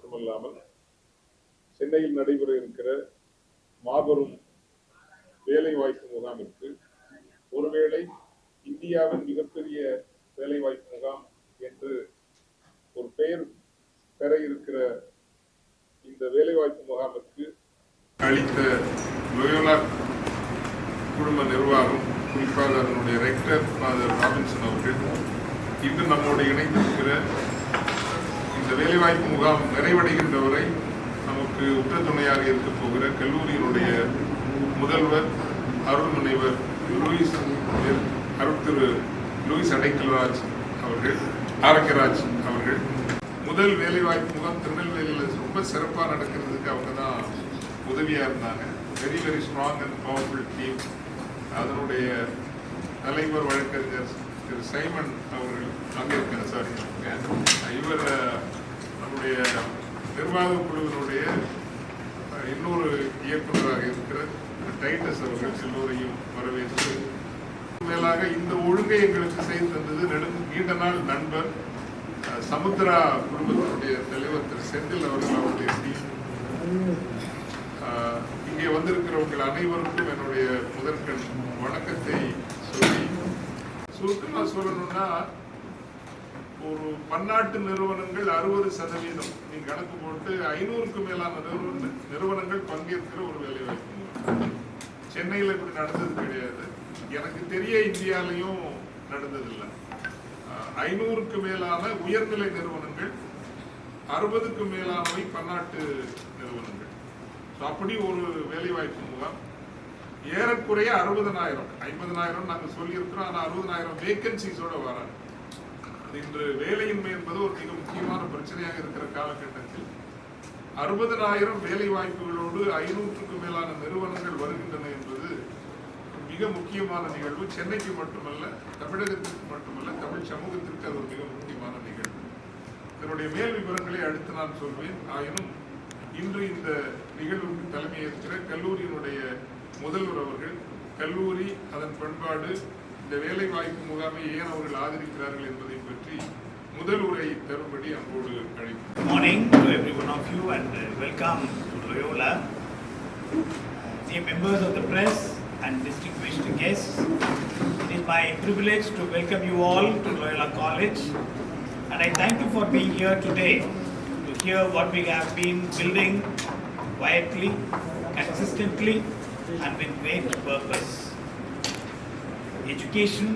மட்டுமல்லாமல் சென்னையில் நடைபெற இருக்கிற மாபெரும் வேலைவாய்ப்பு முகாமிற்கு ஒருவேளை இந்தியாவின் மிகப்பெரிய வேலைவாய்ப்பு முகாம் என்று ஒரு பெயர் பெற இருக்கிற இந்த வேலைவாய்ப்பு முகாமிற்கு அளித்த லோயோலா குடும்ப நிர்வாகம், குறிப்பாக அதனுடைய ரெக்டர் ஃபாதர் ராபின்சன் அவர்கள் இன்று நம்மோடு இணைந்திருக்கிற இந்த வேலைவாய்ப்பு முகாம் நிறைவடைகின்ற வரை நமக்கு உற்ற துணையாக இருக்க போகிற கல்லூரியினுடைய முதல்வர் அருள் முனைவர் திரு லூயிஸ் அடைக்கல்ராஜ் அவர்கள், ஆரோக்கியராஜ் அவர்கள். முதல் வேலைவாய்ப்பு முகாம் திருநெல்வேலியில் ரொம்ப சிறப்பாக நடக்கிறதுக்கு அவங்க தான் உதவியாக இருந்தாங்க. Very very strong and powerful team. அதனுடைய தலைவர் வழக்கறிஞர் திரு சைமன் அவர்கள் அங்கே இருக்காங்க. சாரி, இவர் நம்முடைய நிர்வாக குழுவினுடைய இன்னொரு இயக்குநராக இருக்கிற டைட்டஸ் அவர்கள் எல்லோரையும் வரவேற்று, மேலாக இந்த ஒழுங்கை எங்களுக்கு செய்து தந்தது நீண்ட நாள் நண்பர் சமுத்ரா குடும்பத்தினுடைய தலைவர் திரு செந்தில் அவர்கள், அவருடைய டீம். இங்கே வந்திருக்கிறவர்கள் அனைவருக்கும் என்னுடைய முதற்கண் வணக்கத்தை சொல்லி, சுருக்கமாக சொல்லணும்னா ஒரு பன்னாட்டு நிறுவனங்கள் 60% நீங்க கணக்கு போட்டு 500க்கும் மேலான நிறுவனங்கள் பங்கேற்கிற ஒரு வேலைவாய்ப்பு. சென்னையில் இப்படி நடந்தது கிடையாது. எனக்கு தெரிய இந்தியாலையும் நடந்ததில்லை. 500க்கு மேலான உயர்நிலை நிறுவனங்கள், 60க்கும் மேலானவை பன்னாட்டு நிறுவனங்கள். அப்படி ஒரு வேலைவாய்ப்பு முகாம். ஏறக்குறைய 60,000, 50,000 நாங்கள் சொல்லியிருக்கிறோம். ஆனால் 60,000 வேகன்சிஸோட வராது. இன்று வேலையின்மை என்பது ஒரு மிக முக்கியமான பிரச்சனையாக இருக்கிற காலகட்டத்தில் 60,000 வேலை வாய்ப்புகளோடு 500க்கும் மேலான நிறுவனங்கள் வருகின்றன என்பது மிக முக்கியமான நிகழ்வு. சென்னைக்கு மட்டுமல்ல, தமிழகத்திற்கு மட்டுமல்ல, தமிழ் சமூகத்திற்கு அது ஒரு மிக முக்கியமான நிகழ்வு. இதனுடைய மேல் விவரங்களை அடுத்து நான் சொல்வேன். ஆயினும் இன்று இந்த நிகழ்வுக்கு தலைமையேற்கிற கல்லூரியினுடைய முதல்வர் அவர்கள், கல்லூரி, அதன் பண்பாடு, இந்த வேலை வாய்ப்பு முகாமை ஏன் அவர்கள் ஆதரிக்கிறார்கள் என்பதை பற்றி முதல் உரை தரும்படி அன்போடு அழைக்கிறேன். Good morning to every one of you and welcome to Loyola. Dear members of the press and distinguished guests, it is my privilege to welcome you all to Loyola College, and I thank you for being here today to hear what we have been building quietly, consistently and with great purpose. Education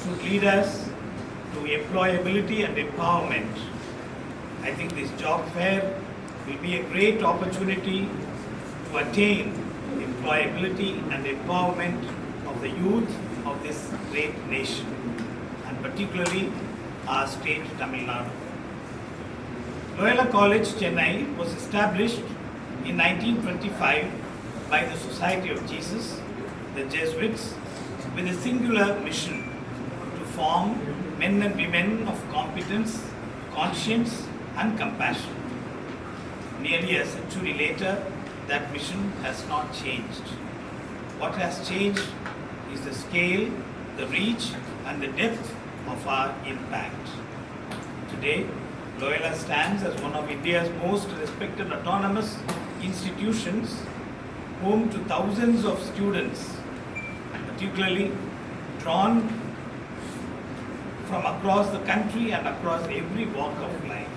should lead us to employability and empowerment. I think this job fair will be a great opportunity to attain employability and empowerment of the youth of this great nation, and particularly our state Tamil Nadu. Loyola College, Chennai was established in 1925 by the Society of Jesus, the Jesuits, with a singular mission to form men and women of competence, conscience and compassion. Nearly a century later, that mission has not changed. What has changed is the scale, the reach and the depth of our impact. Today, Loyola stands as one of India's most respected autonomous institutions, home to thousands of students, particularly drawn from across the country and across every walk of life.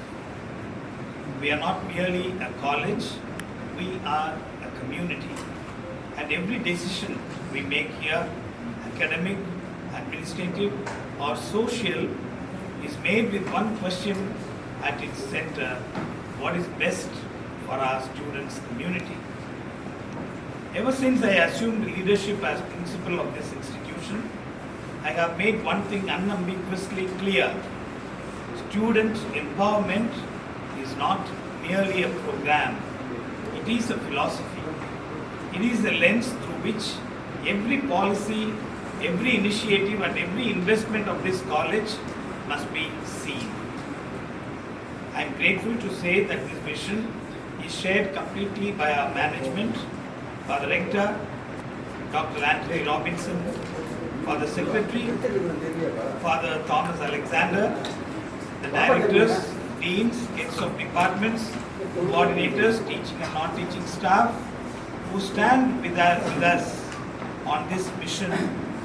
We are not merely a college, we are a community. And every decision we make here, academic, administrative or social, is made with one question at its center: what is best for our students' community? Ever since I assumed leadership as principal of this institution, I have made one thing unambiguously clear: student empowerment is not merely a program, it is a philosophy. It is the lens through which every policy, every initiative and every investment of this college must be seen. I am grateful to say that this vision is shared completely by our management, for the Rector, Dr. Anthony Robinson, for the Secretary, Father Thomas Alexander, the Directors, deans, heads of departments, coordinators, teaching and non-teaching staff, who stand with us on this mission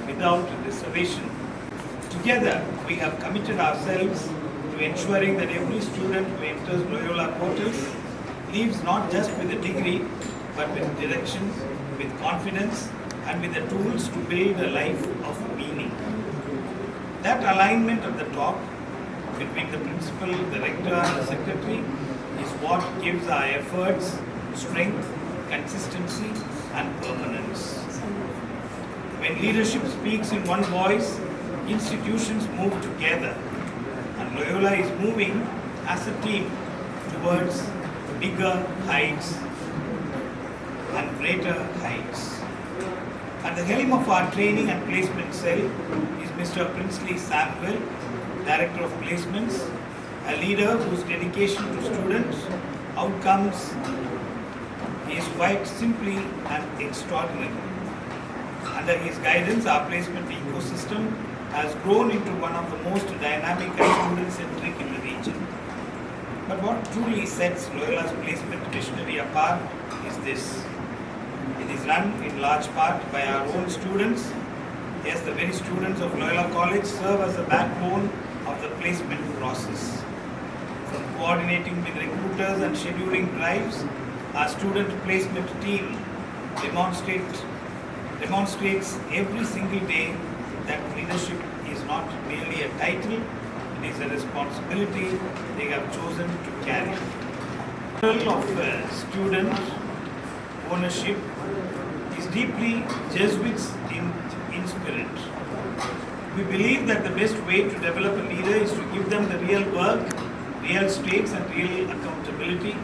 without reservation. Together, we have committed ourselves to ensuring that every student who enters Loyola portals leaves not just with a degree, but with direction, with confidence, and with the tools to build a life of meaning. That alignment at the top between the principal, the rector, and the secretary is what gives our efforts strength, consistency, and permanence. When leadership speaks in one voice, institutions move together, and Loyola is moving as a team towards bigger heights and greater heights. At the helm of our training and placement cell is Mr. Princely Samuel, Director of Placements, a leader whose dedication to students' outcomes is quite simply and extraordinary. Under his guidance, our placement ecosystem has grown into one of the most dynamic and student-centric in the region. But what truly sets Loyola's placement missionary apart is this. It is run in large part by our own students. Yes, the very students of Loyola College serve as the backbone of the placement process. From coordinating with recruiters and scheduling drives, our student placement team demonstrates every single day that leadership is not merely a title, it is a responsibility they have chosen to carry. The role of student ownership is deeply Jesuits in spirit. We believe that the best way to develop a leader is to give them the real work, real stakes, and real accountability,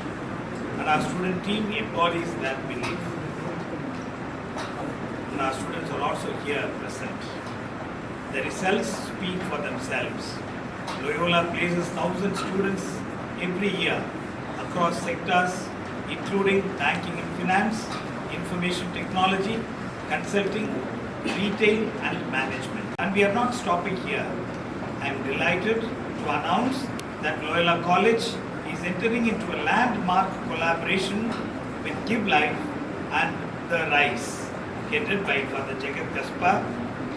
and our student team embodies that belief. And our students are also here present. The results speak for themselves. Loyola places 1,000 students every year across sectors, including banking and finance, information technology, consulting, retail, and management. And we are not stopping here. I am delighted to announce that Loyola College is entering into a landmark collaboration with Give Life and The Rise, headed by Father Jagat Kaspa,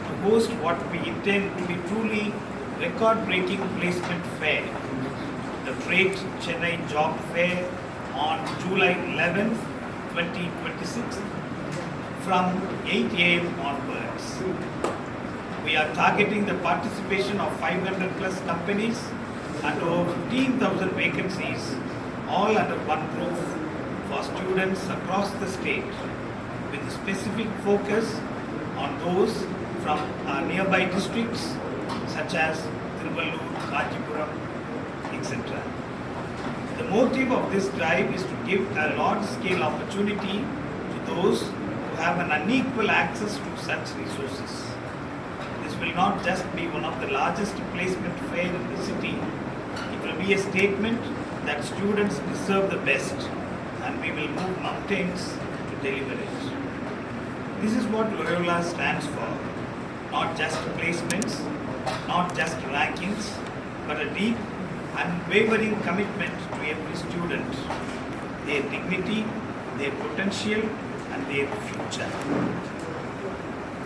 to host what we intend to be truly record-breaking placement fair, the Freight Chennai Job Fair on July 11th, 2026 from 8 a.m. onwards. We are targeting the participation of 500 plus companies and over 15,000 vacancies, all under one roof, for students across the state, with a specific focus on those from our nearby districts such as Tiruvallur, Kanchipuram, etc. The motive of this drive is to give a large-scale opportunity to those who have an unequal access to such resources. This will not just be one of the largest placement fair in the city. It will be a statement that students deserve the best, and we will move mountains to deliver it. This is what Loyola stands for. Not just placements, not just rankings, but a deep, unwavering commitment to every student, their dignity, their potential, and their future.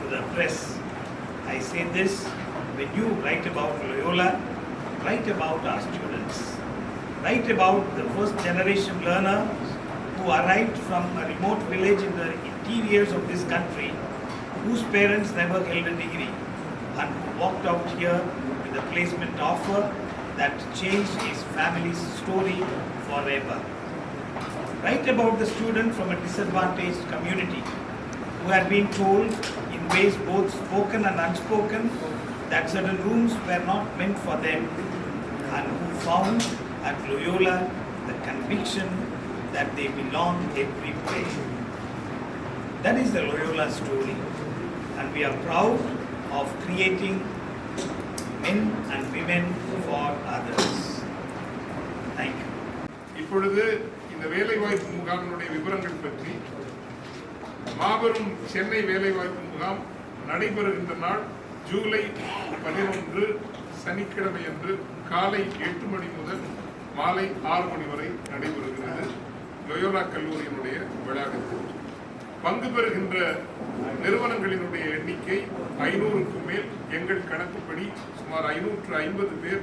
To the press, I say this: when you write about Loyola, write about our students. Write about the first generation learners who arrived from a remote village in the interiors of this country, whose parents never held a degree, and who walked out here with a placement offer that changed his family's story forever. Write about the student from a disadvantaged community who had been told in ways both spoken and unspoken that certain rooms were not meant for them, and who found at Loyola the conviction that they belong everywhere. That is the Loyola story, and we are proud of creating men and women for others. Thank you. இப்பொழுது இந்த வேலைவாய்ப்பு முகாமினுடைய விவரங்கள் பற்றி, மாபெரும் சென்னை வேலைவாய்ப்பு முகாம் நடைபெறுகின்ற நாள் ஜூலை 11 சனிக்கிழமை அன்று காலை 8 மணி முதல் மாலை 6 மணி வரை நடைபெறுகிறது. லோயோலா கல்லூரியினுடைய வளாகத்தில் பங்கு பெறுகின்ற நிறுவனங்களினுடைய எண்ணிக்கை 500க்கு மேல். எங்கள் கணக்குப்படி சுமார் 550 பேர்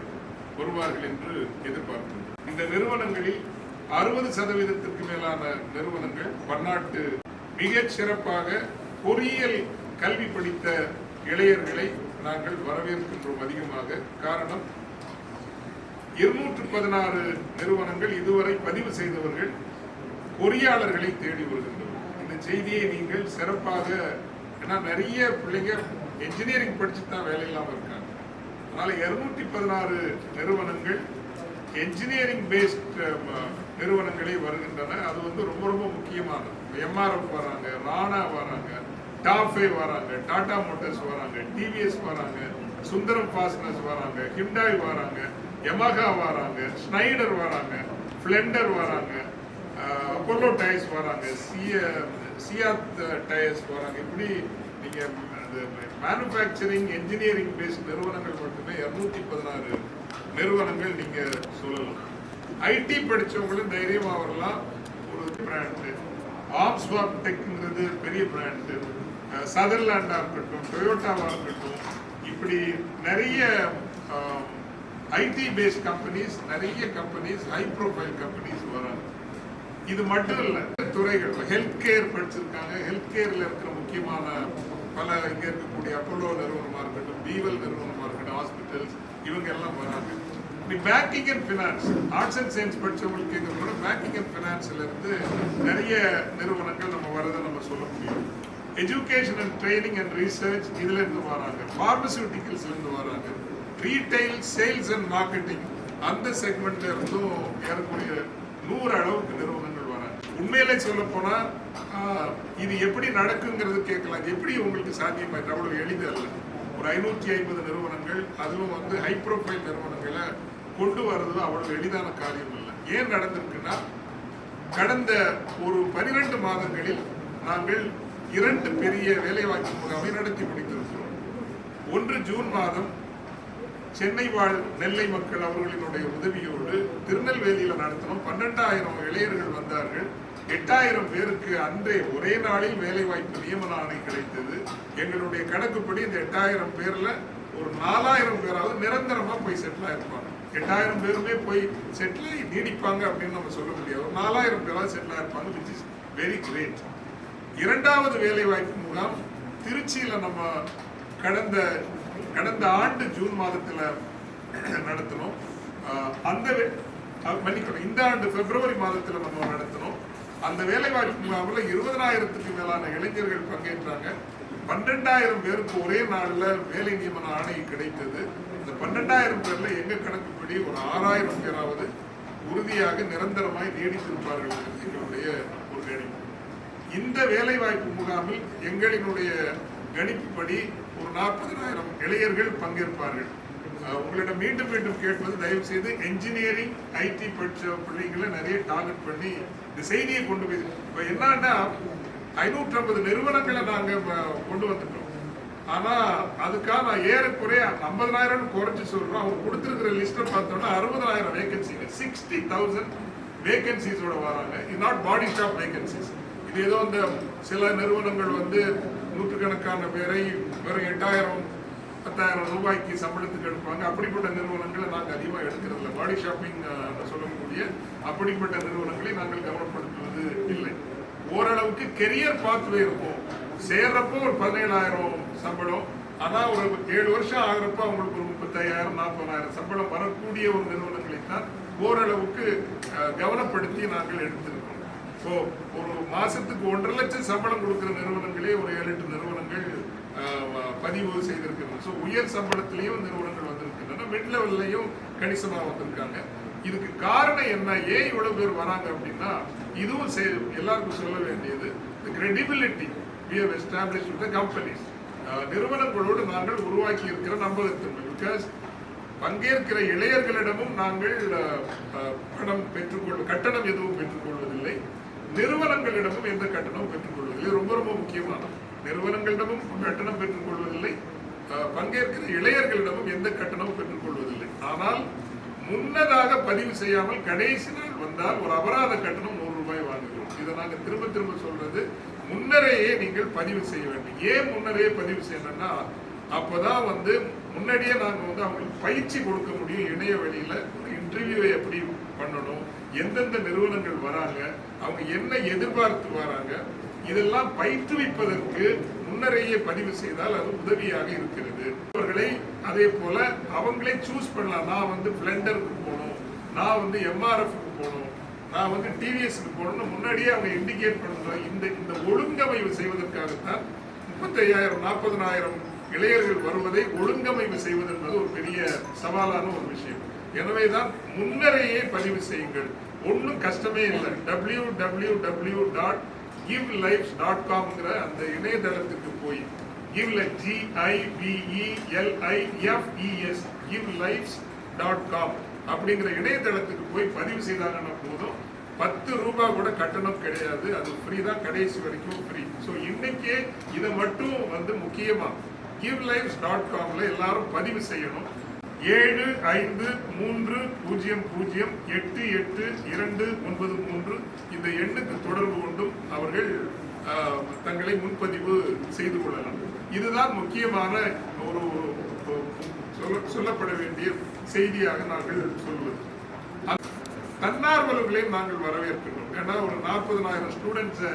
வருவார்கள் என்று எதிர்பார்க்கிறோம். இந்த நிறுவனங்களில் 60% மேலான நிறுவனங்கள் பன்னாட்டு மிகச் சிறப்பாக பொறியியல் கல்வி படித்த இளைஞர்களை நாங்கள் வரவேற்கின்றோம் அதிகமாக. காரணம், 216 நிறுவனங்கள் இதுவரை பதிவு செய்தவர்கள் பொறியாளர்களை தேடி வருகின்றனர். இந்த செய்தியை நீங்கள் சிறப்பாக, ஏன்னா நிறைய பிள்ளைங்க என்ஜினியரிங் படிச்சு தான் வேலை இல்லாமல் இருக்காங்க. அதனால 216 நிறுவனங்கள் என்ஜினியரிங் பேஸ்ட் நிறுவனங்களே வருகின்றன. அது வந்து ரொம்ப ரொம்ப முக்கியமானது. எம்ஆர்எஃப் வராங்க, ராணா வராங்க, டாஃபே வராங்க, டாடா மோட்டார்ஸ் வராங்க, டிவிஎஸ் வராங்க, சுந்தரம் ஃபாஸ்னர்ஸ் வராங்க, ஹிண்டாய் வராங்க, யமஹா வராங்க, ஸ்னைடர் வராங்க, ஸ்ப்ளெண்டர் வராங்க, அப்போலோ டயர்ஸ் வராங்க, சியாத் டயர்ஸ் வராங்க. இப்படி நீங்க மேனுஃபேக்சரிங் என்ஜினியரிங் பேஸ்ட் நிறுவனங்கள் மட்டுமே 216 நிறுவனங்கள் நீங்க சொல்லலாம். ஐடி படிச்சவங்களும் தைரியமா வரலாம். ஒரு பிராண்டு ஆப்ஸ்வாப் டெக்ங்கிறது பெரிய பிராண்டு, சதர்லாண்டா இருக்கட்டும், டொயோட்டாவா இருக்கட்டும், இப்படி நிறைய ஐடி பேஸ்ட் கம்பெனிஸ், நிறைய கம்பெனிஸ், ஹை ப்ரொஃபைல் கம்பெனிஸ் வராங்க. இது மட்டும் இல்ல, துறைகள் ஹெல்த் கேர் படிச்சிருக்காங்க. ஹெல்த் கேர்ல இருக்கிற முக்கியமான பல இங்க இருக்கக்கூடிய அப்போலோ நிறுவனமா இருக்கட்டும், பீவல் நிறுவனமா இருக்கட்டும், ஹாஸ்பிட்டல்ஸ், இவங்க எல்லாம் வராங்க. Banking and finance, arts and science படிச்சவங்களுக்கு கூட பேங்கிங் அண்ட் பினான்ஸ்ல இருந்து நிறைய நிறுவனங்கள் நம்ம வரதை நம்ம சொல்ல முடியும். Education and training and research இதுல இருந்து வராங்க. பார்மசூட்டிக்கல்ஸ்ல இருந்து வராங்க. ரீட்டைல், சேல்ஸ் அண்ட் மார்க்கெட்டிங் அந்த செக்மெண்ட்ல இருந்தும் ஏறக்கூடிய 100 அளவுக்கு நிறுவனங்கள் வராங்க. உண்மையிலே சொல்ல போனா இது எப்படி நடக்குங்கிறது கேட்கலாம். எப்படி உங்களுக்கு சாத்தியமாயிட்டு? அவ்வளவு எளிது அல்ல. ஒரு 550 நிறுவனங்கள், அதுவும் வந்து ஹை ப்ரொஃபைல் நிறுவனங்களை கொண்டு வர்றது அவ்வளவு எளிதான காரியம் இல்லை. ஏன் நடந்திருக்குன்னா, கடந்த ஒரு 12 மாதங்களில் நாங்கள் 2 பெரிய வேலைவாய்ப்பு முகாமை நடத்தி முடித்திருக்கிறோம். ஒன்று ஜூன் மாதம் சென்னை வாழ் நெல்லை மக்கள் அவர்களினுடைய உதவியோடு திருநெல்வேலியில் நடத்தினோம். 12,000 இளைஞர்கள் வந்தார்கள். 8,000 பேருக்கு அன்றே ஒரே நாளில் வேலைவாய்ப்பு நியமன ஆணை கிடைத்தது. எங்களுடைய கணக்குப்படி இந்த 8,000 பேர்ல ஒரு 4,000 பேராவது நிரந்தரமா போய் செட்டில் ஆயிருப்பாங்க. 8,000 பேருமே போய் செட்டில் ஆகி நீடிப்பாங்க அப்படின்னு நம்ம சொல்ல முடியாது. ஒரு 4,000 பேராவது settle ஆயிருப்பாங்க, which is very great. 2வது வேலைவாய்ப்பு முகாம் திருச்சியில நம்ம கடந்த ஆண்டு ஜூன் மாதத்துல நடத்தினோம். இந்த ஆண்டு பிப்ரவரி மாதத்துல நம்ம நடத்தினோம். அந்த வேலைவாய்ப்பு முகாமில் 20,000க்கு மேலான இளைஞர்கள் பங்கேற்றாங்க. 12,000 பேருக்கு ஒரே நாள்ல வேலை நியமன ஆணை கிடைத்தது. இந்த 12,000 பேர்ல எங்க கணக்குப்படி ஒரு 6,000 பேராவது உறுதியாக நிரந்தரமாய் நீடித்திருப்பார்கள் எங்களுடைய ஒரு கணிப்பு. இந்த வேலைவாய்ப்பு முகாமில் எங்களினுடைய கணிப்புப்படி ஒரு 40,000 இளைஞர்கள் பங்கேற்பார்கள். உங்களிடம் மீண்டும் மீண்டும் கேட்பது, தயவு செய்து என்ஜினியரிங் ஐடி படிச்ச பிள்ளைங்களை நிறைய டார்கெட் பண்ணி இந்த செய்தியை கொண்டு போய், இப்போ என்னன்னா 550 நிறுவனங்களை நாங்க கொண்டு வந்துட்டோம். ஆனா அதுக்காக நான் ஏறக்குறைய 50,000 குறைச்சு சொல்றோம். அவங்க கொடுத்திருக்கிற லிஸ்ட்டை பார்த்தோம்னா 60,000 வேகன்சிங்க, 60,000 வேகன்சிஸோட வராங்க. இது நாட் பாடி ஷாப் வேகன்சிஸ். இது ஏதோ இந்த சில நிறுவனங்கள் வந்து நூற்றுக்கணக்கான பேரை வெறும் 8,000 10,000 ரூபாய்க்கு சம்பளத்துக்கு எடுப்பாங்க. அப்படிப்பட்ட நிறுவனங்களை நாங்கள் அதிகமாக எடுக்கிறதில்ல. பாடி ஷாப்பிங் சொல்லக்கூடிய அப்படிப்பட்ட நிறுவனங்களை நாங்கள் கவனப்படுத்துவது இல்லை. ஓரளவுக்கு கெரியர் பாத்வே இருக்கும். சேர்றப்போ ஒரு 17,000 சம்பளம், ஆனால் ஒரு 7 வருஷம் ஆகிறப்ப அவங்களுக்கு ஒரு 35,000 40,000 சம்பளம் வரக்கூடிய ஒரு நிறுவனங்களை தான் ஓரளவுக்கு கவனப்படுத்தி நாங்கள் எடுத்திருக்கோம். ஸோ ஒரு மாசத்துக்கு 1.5 லட்சம் சம்பளம் கொடுக்குற நிறுவனங்களே ஒரு 7-8 நிறுவனங்கள் பதிவு செய்திருக்கிறது. ஸோ உயர் சம்பளத்திலையும் நிறுவனங்கள் வந்திருக்கின்றன, மிட் லெவல்லையும் கணிசமாக வந்திருக்காங்க. இதுக்கு காரணம் என்ன, ஏன் இவ்வளவு பேர் வராங்க அப்படின்னா, இதுவும் எல்லாருக்கும் சொல்ல வேண்டியது, credibility we have established with the companies. நிறுவனங்களோடு நாங்கள் உருவாக்கி இருக்கிற நம்பகத்தன்மை. பிகாஸ் பங்கேற்கிற இளைஞர்களிடமும் நாங்கள் கட்டணம் எதுவும் பெற்றுக்கொள்வதில்லை. நிறுவனங்களிடமும் எந்த கட்டணமும் பெற்றுக்கொள்வதில்லை. ரொம்ப ரொம்ப முக்கியமானது. நிறுவனங்களிடமும் கட்டணம் பெற்றுக்கொள்வதில்லை, பங்கேற்கிற இளைஞர்களிடமும் எந்த கட்டணமும் பெற்றுக்கொள்வதில்லை. ஆனால் முன்னதாக பதிவு செய்யாமல் கடைசி நாள் வந்தால் ஒரு அபராத கட்டணம் 100 ரூபாய் வாங்குகிறோம். இதை நாங்க திரும்ப திரும்ப சொல்றது, முன்னரையே நீங்கள் பதிவு செய்ய வேண்டும். ஏன் முன்னரையே பதிவு செய்யணும்னா, அப்பதான் முன்னாடியே நாங்க அவங்களுக்கு பயிற்சி கொடுக்க முடியும். இணைய வழியில இன்டர்வியூவை எப்படி பண்ணணும், எந்தெந்த நிறுவனங்கள் வராங்க, அவங்க என்ன எதிர்பார்த்து வராங்க, இதெல்லாம் பயிற்றுவிப்பதற்கு முன்னரையே பதிவு செய்தால் அது உதவியாக இருக்கிறது. அவர்களை அதே போல அவங்களே சூஸ் பண்ணலாம். நான் பிளெண்டருக்கு போகணும், நான் எம்ஆர்எஃப்க்கு போகணும், நான் டிவிஎஸ்க்கு போகணும்னு முன்னாடியே அவங்க இண்டிகேட் பண்ணணும். இந்த ஒழுங்கமைவு செய்வதற்காகத்தான் 35,000 40,000 இளைஞர்கள் வருவதை ஒழுங்கமைவு செய்வது என்பது ஒரு பெரிய சவாலான ஒரு விஷயம். எனவேதான் முன்னரையே பதிவு செய்யுங்கள். ஒன்றும் கஷ்டமே இல்லை. www.givelives.com அந்த இணையதளத்துக்கு போய் givelives.com அப்படிங்கிற இணையதளத்துக்கு போய் பதிவு செய்தாங்கன்னா போதும். 10 ரூபாய் கூட கட்டணம் கிடையாது. அது ஃப்ரீ தான், கடைசி வரைக்கும் ஃப்ரீ. ஸோ இன்னைக்கே இதை மட்டும் முக்கியமா givelives.comல எல்லாரும் பதிவு செய்யணும். 7530088293 இந்த எண்ணுக்கு தொடர்பு கொண்டும் அவர்கள் தங்களை முன்பதிவு செய்து கொள்ளலாம். இதுதான் முக்கியமான ஒரு சொல்லப்பட வேண்டிய செய்தியாக நாங்கள் சொல்வது. தன்னார்வலர்களையும் நாங்கள் வரவேற்கிறோம். ஏன்னா ஒரு 40,000 ஸ்டூடெண்ட்ஸை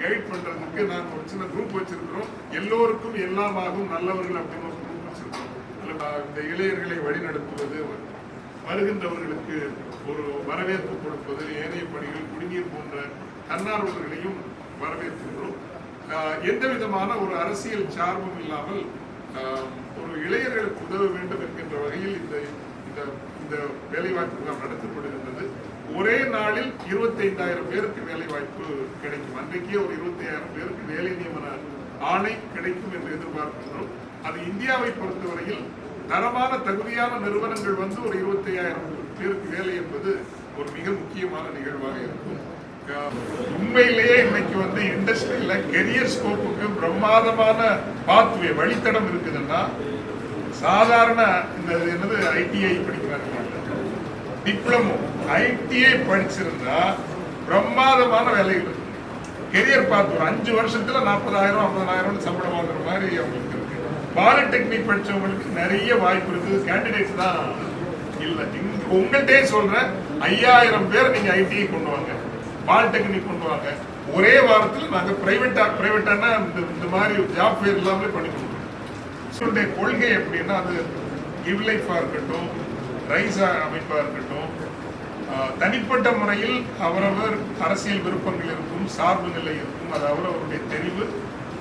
கைட் பண்றதுக்கு நாங்கள் ஒரு சின்ன குரூப் வச்சிருக்கிறோம். எல்லோருக்கும் எல்லாமாகும் நல்லவர்கள் அப்படின்னு ஒரு குரூப் வச்சிருக்கிறோம். இந்த இளைஞர்களை வழிநடத்துவது, வருகின்றவர்களுக்கு ஒரு வரவேற்பு கொடுப்பது, ஏனைய பணிகள், குடிநீர் போன்ற தன்னார்வலர்களையும் வரவேற்கின்றோம். எந்த விதமான ஒரு அரசியல் சார்பும் இல்லாமல் ஒரு இளைஞர்களுக்கு உதவ வேண்டும் என்கின்ற வகையில் இந்த வேலைவாய்ப்பு முகாம் நடத்தப்படுகின்றது. ஒரே நாளில் 25,000 பேருக்கு வேலை வாய்ப்பு கிடைக்கும். அன்றைக்கே ஒரு 25,000 பேருக்கு வேலை நியமன ஆணை கிடைக்கும் என்று எதிர்பார்க்கின்றோம். அது இந்தியாவை பொறுத்தவரையில் தரமான தகுதியான நிறுவனங்கள் ஒரு 25,000 பேருக்கு வேலை என்பது ஒரு மிக முக்கியமான நிகழ்வாக இருக்கும். உண்மையிலேயே இன்னைக்கு இண்டஸ்ட்ரியில கெரியர் ஸ்கோப்புக்கு பிரம்மாதமான பாத்வே வழித்தடம் இருக்குதுன்னா, சாதாரண இந்த ஐடிஐ படிக்கிறாங்க, டிப்ளமோ ஐடிஐ படிச்சிருந்தா பிரம்மாதமான வேலைகள் இருக்கு. கெரியர் பாத் 5 வருஷத்துல 40,000 50,000 சம்பளம் வாங்குற மாதிரி அவங்களுக்கு இருக்கு. பாலிடெக்னிக் படிச்சவங்களுக்கு நிறைய வாய்ப்பு இருக்குது. கேண்டிடேட்ஸ் தான் இல்லை. உங்கள்கிட்டே சொல்றேன், 5,000 பேர் நீங்க ஐடிஐ கொண்டு வாங்க, பாலிடெக்னிக் கொண்டு வாங்க. ஒரே வாரத்தில் நாங்கள் பிரைவேட்டான இந்த மாதிரி ஜாப் ஃபேர் இல்லாமலே பண்ணி கொடுக்குறோம். கொள்கை எப்படின்னா, அது கிவ் லைஃபா இருக்கட்டும், ரைஸா அமைப்பா இருக்கட்டும், தனிப்பட்ட முறையில் அவரவர் அரசியல் விருப்பங்கள் இருக்கும், சார்பு நிலை இருக்கும், அது அவரவருடைய தெரிவு,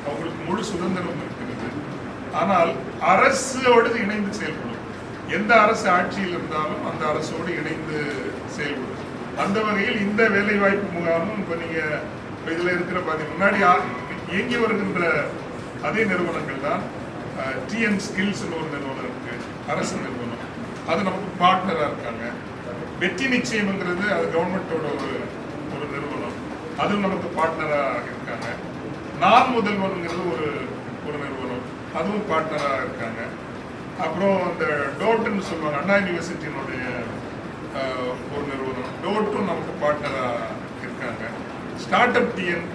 அவங்களுக்கு முழு சுதந்திரம் இருக்கிறது. ஆனால் அரசோடு இணைந்து செயல்படும். எந்த அரசு ஆட்சியில் இருந்தாலும் அந்த அரசோடு இணைந்து செயல்படும். அந்த வகையில் இந்த வேலை வாய்ப்பு முகாமும் இப்ப நீங்க இதுல இருக்கிற முன்னாடி இயங்கி வருகின்ற அதே நிறுவனங்கள் தான். டிஎன் ஸ்கில்ஸ் ஒரு நிறுவனம் இருக்கு, அரசு நிறுவனம், அது நமக்கு பார்ட்னரா இருக்காங்க. வெற்றி நிச்சயம்ங்கிறது அது கவர்மெண்டோட ஒரு நிறுவனம், அதுவும் நமக்கு பார்ட்னரா இருக்காங்க. நான் முதல்வன்ங்கிறது ஒரு நிறுவனம், அதுவும் பார்ட்னரா இருக்காங்க. அப்புறம் அந்த டோட்டுன்னு சொல்லுவாங்க, அண்ணா யூனிவர்சிட்டியினுடைய ஒரு நிறுவனம், டோட்டும் நமக்கு பார்ட்னரா இருக்காங்க. ஸ்டார்ட் அப் டிஎன்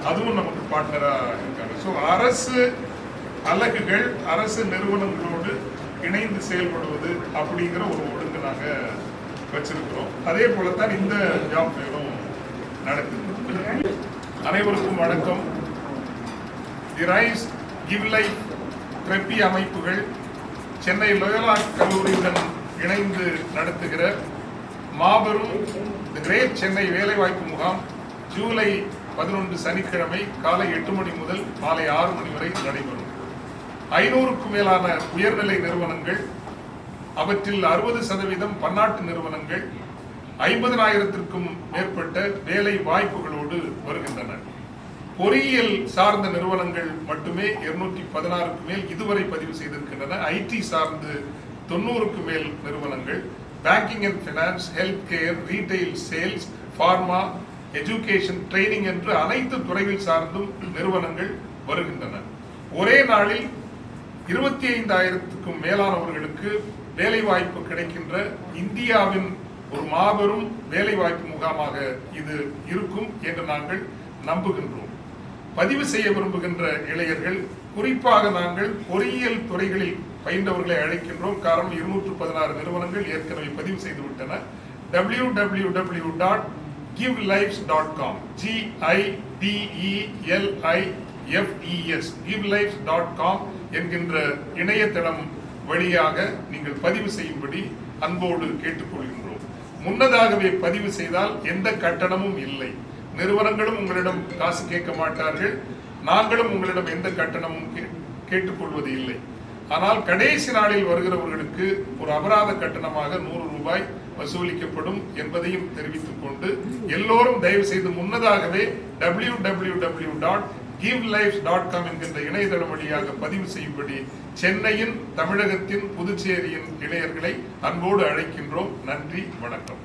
அதுவும் நமக்கு பார்ட்னரா இருக்காங்க. ஸோ அரசு அலகுகள் அரசு நிறுவனங்களோடு இணைந்து செயல்படுவது அப்படிங்கிற ஒரு ஒழுங்கு நாங்கள் வச்சிருக்கிறோம். அதே போலத்தான் இந்த ஜாப் ஃபேரும் நடக்குது. அனைவருக்கும் வணக்கம். தி ரைஸ் கிவ் லைஃப் பிரெப்பி அமைப்புகள் சென்னை லோயோலா கல்லூரியுடன் இணைந்து நடத்துகிற மாபெரும் தி கிரேட் சென்னை வேலைவாய்ப்பு முகாம் ஜூலை 11 சனிக்கிழமை காலை 8 மணி முதல் மாலை 6 மணி வரை நடைபெறும். 500க்கும் மேலான உயர்நிலை நிறுவனங்கள், அவற்றில் 60% பன்னாட்டு நிறுவனங்கள், 50,000த்திற்கும் மேற்பட்ட வேலை வாய்ப்புகளோடு வருகின்றன. பொறியியல் சார்ந்த நிறுவனங்கள் மட்டுமே 216க்கு மேல் இதுவரை பதிவு செய்திருக்கின்றன. ஐடி சார்ந்து 90க்கு மேல் நிறுவனங்கள், banking and finance, health care, retail, sales, pharma, education, training என்று அனைத்து துறைகள் சார்ந்தும் நிறுவனங்கள் வருகின்றன. ஒரே நாளில் 25,000க்கும் மேலானவர்களுக்கு வேலை வாய்ப்பு கிடைக்கின்ற இந்தியாவின் ஒரு மாபெரும் வேலை வாய்ப்பு முகாமாக இது இருக்கும் என்று நாங்கள் நம்புகின்றோம். பதிவு செய்ய விரும்புகின்ற இளைஞர்கள், குறிப்பாக நாங்கள் பொறியியல் துறைகளில் பயின்றவர்களை அழைக்கின்றோம். காரணம் 216 நிறுவனங்கள் ஏற்கனவே பதிவு செய்துவிட்டன. www.givelifes.com GIDELIFES givelifes.com என்கின்ற இணையதளம் வழியாக நீங்கள் பதிவு செய்யும்படி அன்போடு கேட்டுக்கொள்கின்றோம். முன்னதாகவே பதிவு செய்தால் எந்த கட்டணமும் இல்லை. நிறுவனங்களும் உங்களிடம் காசு கேட்க மாட்டார்கள், நாங்களும் உங்களிடம் எந்த கட்டணமும் கேட்டுக்கொள்வது இல்லை. ஆனால் கடைசி நாளில் வருகிறவர்களுக்கு ஒரு அபராத கட்டணமாக 100 ரூபாய் வசூலிக்கப்படும் என்பதையும் தெரிவித்துக் கொண்டு எல்லோரும் தயவு செய்து முன்னதாகவே www.givelifes.com என்கின்ற இணையதளம் வழியாக பதிவு செய்யும்படி சென்னையின், தமிழகத்தின், புதுச்சேரியின் இளைஞர்களை அன்போடு அழைக்கின்றோம். நன்றி, வணக்கம்.